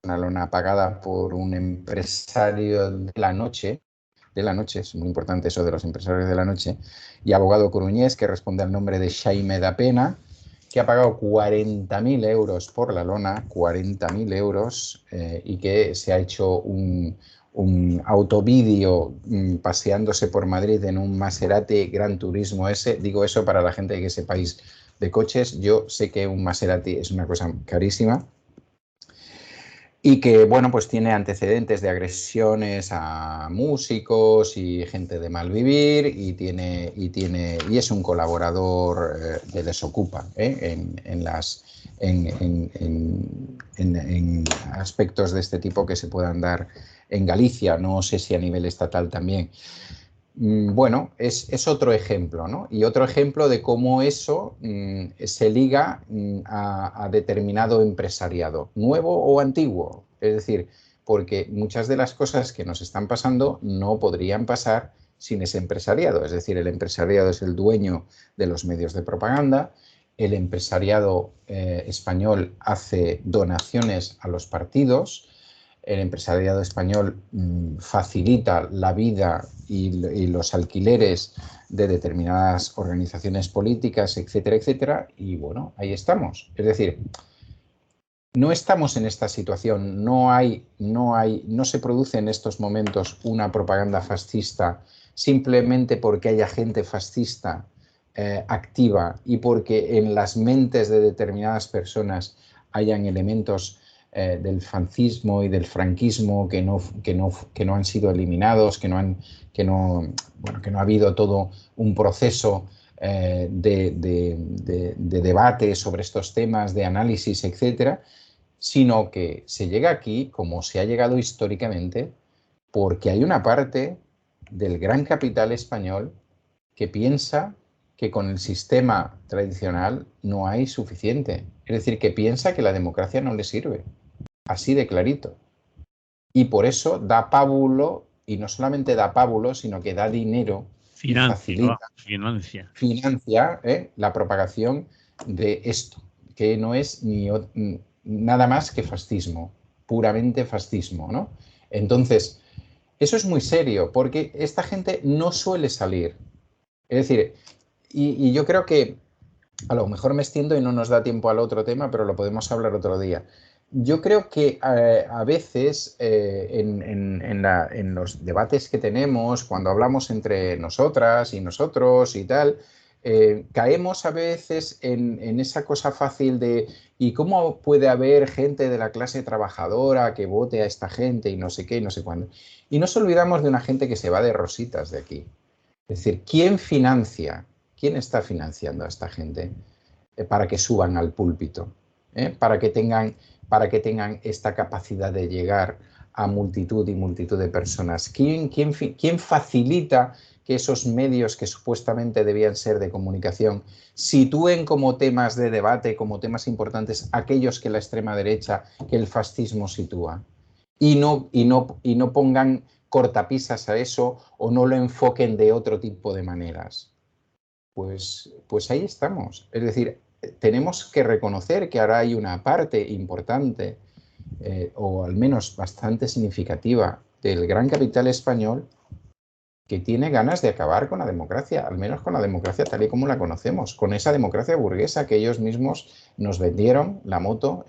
una lona pagada por un empresario de la noche, es muy importante eso de los empresarios de la noche, y abogado coruñés, que responde al nombre de Xaime da Pena, que ha pagado 40.000 euros por la lona, 40.000 euros, y que se ha hecho un autovídeo paseándose por Madrid en un Maserati Gran Turismo S. Digo eso para la gente que sepáis de coches. Yo sé que un Maserati es una cosa carísima, y que, bueno, pues tiene antecedentes de agresiones a músicos y gente de mal vivir, y es un colaborador de Desocupa, en aspectos de este tipo que se puedan dar en Galicia, no sé si a nivel estatal también. Bueno, es otro ejemplo, ¿no? Y otro ejemplo de cómo eso se liga a determinado empresariado, nuevo o antiguo. Es decir, porque muchas de las cosas que nos están pasando no podrían pasar sin ese empresariado. Es decir, el empresariado es el dueño de los medios de propaganda, el empresariado español hace donaciones a los partidos, el empresariado español facilita la vida y los alquileres de determinadas organizaciones políticas, etcétera, etcétera, y bueno, ahí estamos. Es decir, no estamos en esta situación, no se produce en estos momentos una propaganda fascista simplemente porque haya gente fascista activa y porque en las mentes de determinadas personas hayan elementos del fascismo y del franquismo que no han sido eliminados, que no ha habido todo un proceso de debate sobre estos temas, de análisis, etcétera, sino que se llega aquí, como se ha llegado históricamente, porque hay una parte del gran capital español que piensa que con el sistema tradicional no hay suficiente. Es decir, que piensa que la democracia no le sirve. Así de clarito. Y por eso da pábulo, y no solamente da pábulo, sino que da dinero y facilita, financia la propagación de esto, que no es nada más que fascismo, puramente fascismo, ¿no? Entonces, eso es muy serio, porque esta gente no suele salir. Es decir, y yo creo que a lo mejor me extiendo y no nos da tiempo al otro tema, pero lo podemos hablar otro día. Yo creo que a veces en los debates que tenemos, cuando hablamos entre nosotras y nosotros y tal, caemos a veces en esa cosa fácil de ¿y cómo puede haber gente de la clase trabajadora que vote a esta gente y no sé qué y no sé cuándo? Y nos olvidamos de una gente que se va de rositas de aquí. Es decir, ¿quién financia? ¿Quién está financiando a esta gente para que suban al púlpito? Para que tengan esta capacidad de llegar a multitud y multitud de personas. ¿Quién facilita que esos medios que supuestamente debían ser de comunicación sitúen como temas de debate, como temas importantes, aquellos que la extrema derecha, que el fascismo sitúa? Y no pongan cortapisas a eso o no lo enfoquen de otro tipo de maneras. Pues ahí estamos. Es decir, tenemos que reconocer que ahora hay una parte importante, o al menos bastante significativa, del gran capital español que tiene ganas de acabar con la democracia, al menos con la democracia tal y como la conocemos, con esa democracia burguesa que ellos mismos nos vendieron la moto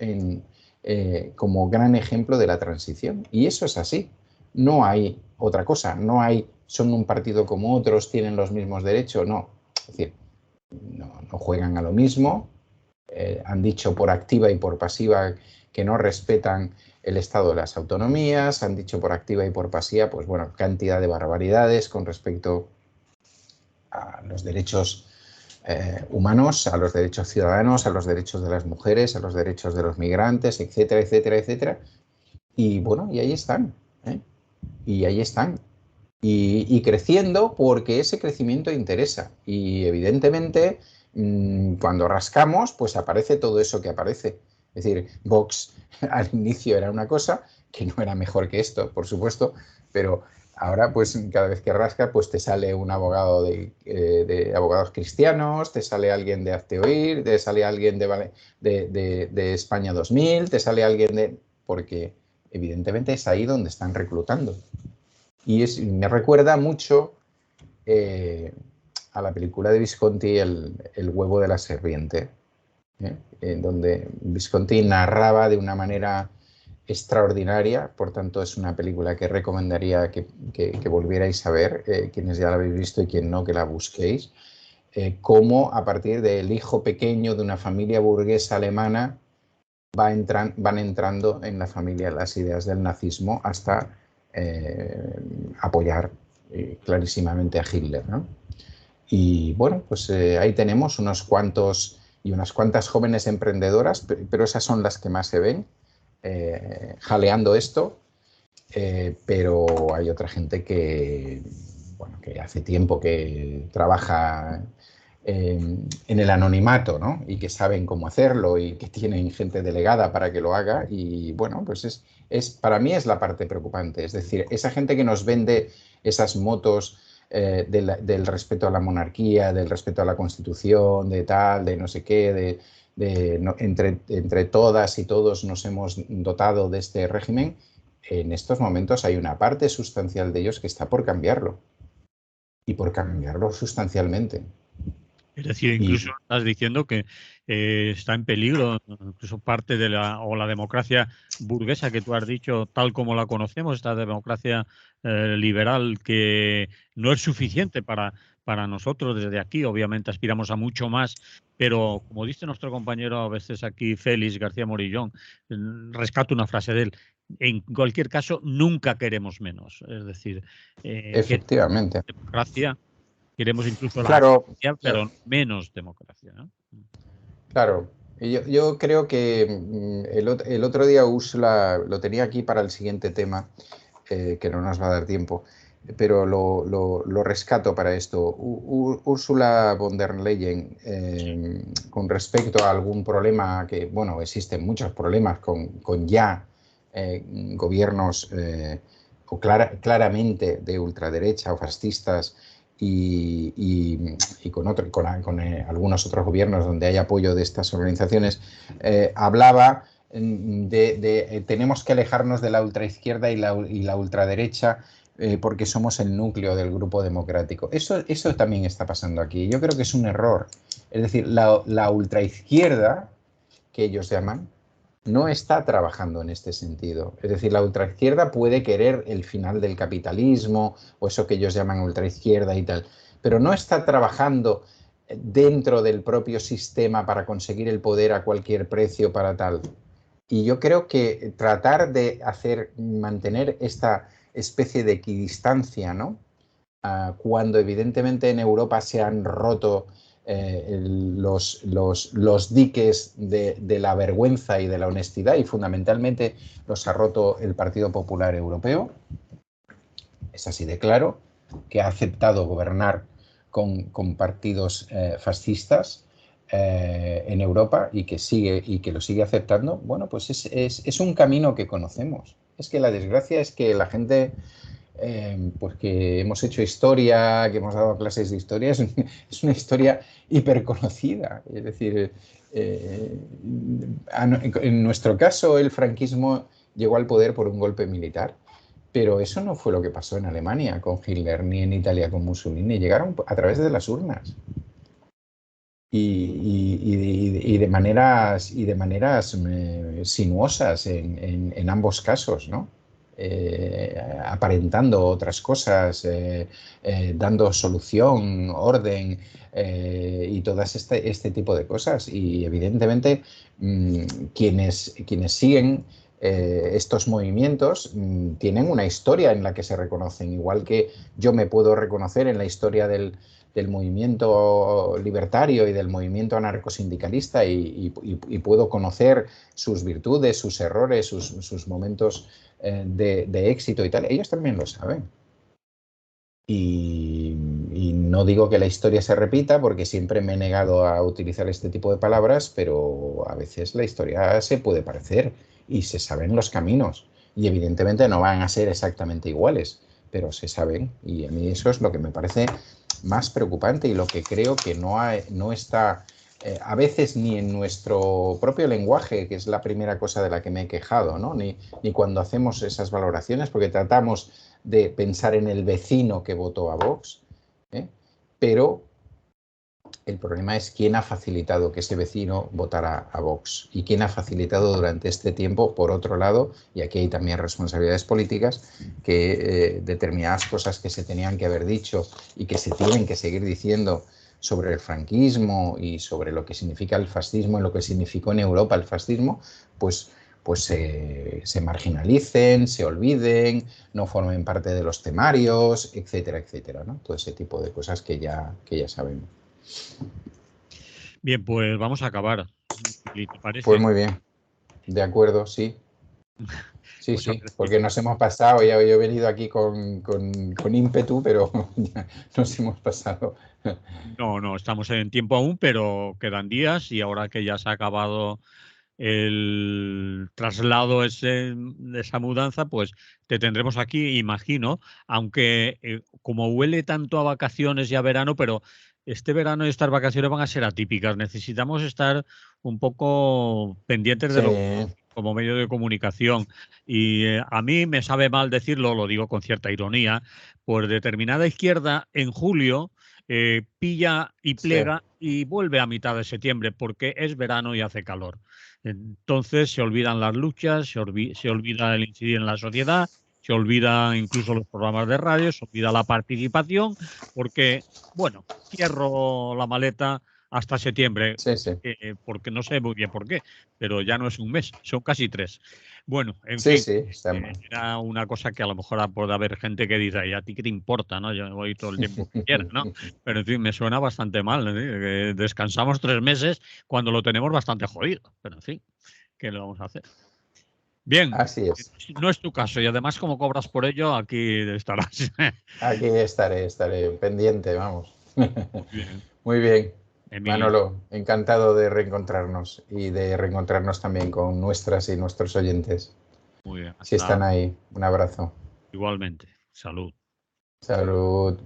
como gran ejemplo de la transición. Y eso es así. No hay otra cosa, no hay, son un partido como otros, tienen los mismos derechos, no. Es decir, no juegan a lo mismo, han dicho por activa y por pasiva que no respetan el estado de las autonomías, han dicho por activa y por pasiva, pues bueno, cantidad de barbaridades con respecto a los derechos humanos, a los derechos ciudadanos, a los derechos de las mujeres, a los derechos de los migrantes, etcétera, etcétera, etcétera. Y bueno, y ahí están, ¿eh? Y ahí están. Y creciendo porque ese crecimiento interesa. Y evidentemente, cuando rascamos, pues aparece todo eso que aparece. Es decir, Vox al inicio era una cosa que no era mejor que esto, por supuesto, pero ahora, pues cada vez que rasca, pues te sale un abogado de abogados cristianos, te sale alguien de Hazte Oír, te sale alguien de España 2000, te sale alguien de... porque evidentemente es ahí donde están reclutando. Y me recuerda mucho a la película de Visconti, el huevo de la serpiente, en donde Visconti narraba de una manera extraordinaria, por tanto es una película que recomendaría que volvierais a ver, quienes ya la habéis visto y quien no, que la busquéis, cómo a partir del hijo pequeño de una familia burguesa alemana van entrando en la familia las ideas del nazismo hasta apoyar clarísimamente a Hitler, ¿no? Y bueno, pues ahí tenemos unos cuantos y unas cuantas jóvenes emprendedoras, pero esas son las que más se ven jaleando esto, pero hay otra gente que, bueno, que hace tiempo que trabaja en el anonimato, ¿no? Y que saben cómo hacerlo y que tienen gente delegada para que lo haga. Y bueno, pues para mí es la parte preocupante. Es decir, esa gente que nos vende esas motos del respeto a la monarquía, del respeto a la Constitución, de tal, de no sé qué, entre todas y todos nos hemos dotado de este régimen. En estos momentos hay una parte sustancial de ellos que está por cambiarlo. Y por cambiarlo sustancialmente. Es decir, incluso estás diciendo que está en peligro incluso parte de la democracia burguesa que tú has dicho, tal como la conocemos, esta democracia liberal que no es suficiente para nosotros desde aquí. Obviamente aspiramos a mucho más, pero como dice nuestro compañero a veces aquí, Félix García Morillón, rescato una frase de él. En cualquier caso, nunca queremos menos. Es decir, que efectivamente. democracia. Queremos incluso la Claro, democracia, pero menos democracia, ¿no? claro. Yo creo que el otro día Úrsula lo tenía aquí para el siguiente tema, que no nos va a dar tiempo, pero lo rescato para esto. Ursula von der Leyen, con respecto a algún problema que, bueno, existen muchos problemas con ya gobiernos o claramente de ultraderecha o fascistas y con algunos otros gobiernos donde hay apoyo de estas organizaciones, hablaba tenemos que alejarnos de la ultraizquierda y la ultraderecha porque somos el núcleo del grupo democrático. Eso también está pasando aquí. Yo creo que es un error. Es decir, la ultraizquierda, que ellos llaman, no está trabajando en este sentido. Es decir, la ultraizquierda puede querer el final del capitalismo o eso que ellos llaman ultraizquierda y tal, pero no está trabajando dentro del propio sistema para conseguir el poder a cualquier precio para tal. Y yo creo que tratar de mantener esta especie de equidistancia, ¿no? Cuando evidentemente en Europa se han roto los diques de la vergüenza y de la honestidad, y fundamentalmente los ha roto el Partido Popular Europeo. Es así de claro, que ha aceptado gobernar con partidos fascistas en Europa y que lo sigue aceptando. Bueno, pues es un camino que conocemos. Es que la desgracia es que la gente pues que hemos hecho historia, que hemos dado clases de historia, es una historia hiperconocida. Es decir, en nuestro caso el franquismo llegó al poder por un golpe militar, pero eso no fue lo que pasó en Alemania con Hitler, ni en Italia con Mussolini. Llegaron a través de las urnas. Y de maneras sinuosas en ambos casos, ¿no? Aparentando otras cosas, dando solución, orden y todas este tipo de cosas. Y evidentemente quienes siguen estos movimientos tienen una historia en la que se reconocen, igual que yo me puedo reconocer en la historia del movimiento libertario y del movimiento anarcosindicalista y puedo conocer sus virtudes, sus errores, sus momentos de éxito y tal. Ellos también lo saben. Y no digo que la historia se repita porque siempre me he negado a utilizar este tipo de palabras, pero a veces la historia se puede parecer y se saben los caminos. Y evidentemente no van a ser exactamente iguales, pero se saben. Y a mí eso es lo que me parece más preocupante y lo que creo que no está a veces ni en nuestro propio lenguaje, que es la primera cosa de la que me he quejado, ¿no? Ni cuando hacemos esas valoraciones, porque tratamos de pensar en el vecino que votó a Vox, pero el problema es quién ha facilitado que ese vecino votara a Vox y quién ha facilitado durante este tiempo, por otro lado, y aquí hay también responsabilidades políticas, que determinadas cosas que se tenían que haber dicho y que se tienen que seguir diciendo sobre el franquismo y sobre lo que significa el fascismo y lo que significó en Europa el fascismo, pues se marginalicen, se olviden, no formen parte de los temarios, etcétera, etcétera, ¿no? Todo ese tipo de cosas que ya sabemos. Bien, pues vamos a acabar. ¿Te Pues parece? muy bien, de acuerdo, sí. Sí, Pues a sí, ver si porque nos hemos pasado, yo he venido aquí con ímpetu, pero ya nos hemos pasado. no, estamos en tiempo aún, pero quedan días y ahora que ya se ha acabado el traslado de esa mudanza, pues te tendremos aquí, imagino, aunque como huele tanto a vacaciones y a verano, pero este verano y estas vacaciones van a ser atípicas. Necesitamos estar un poco pendientes Sí, de lo como medio de comunicación. Y a mí me sabe mal decirlo, lo digo con cierta ironía, pues determinada izquierda en julio pilla y sí, plega y vuelve a mitad de septiembre porque es verano y hace calor. Entonces se olvidan las luchas, se olvida el incidir en la sociedad, se olvida incluso los programas de radio, se olvida la participación, porque, bueno, cierro la maleta hasta septiembre, sí, sí. porque no sé muy bien por qué, pero ya no es un mes, son casi 3. Bueno, en Sí, fin, sí, está mal. era una cosa que a lo mejor puede haber gente que dice, ¿y a ti qué te importa? ¿No? Yo me voy todo el tiempo que quiera, ¿no? Pero en fin, me suena bastante mal, ¿no? Que descansamos 3 meses cuando lo tenemos bastante jodido. Pero en fin, ¿qué le vamos a hacer? Bien, Así es. no es tu caso y además como cobras por ello, aquí estarás. Aquí estaré pendiente, vamos. Muy bien, Muy bien, Emilio. Manolo, encantado de reencontrarnos y de reencontrarnos también con nuestras y nuestros oyentes. Muy bien, Si hasta están ahí, un abrazo. igualmente. Salud. Salud.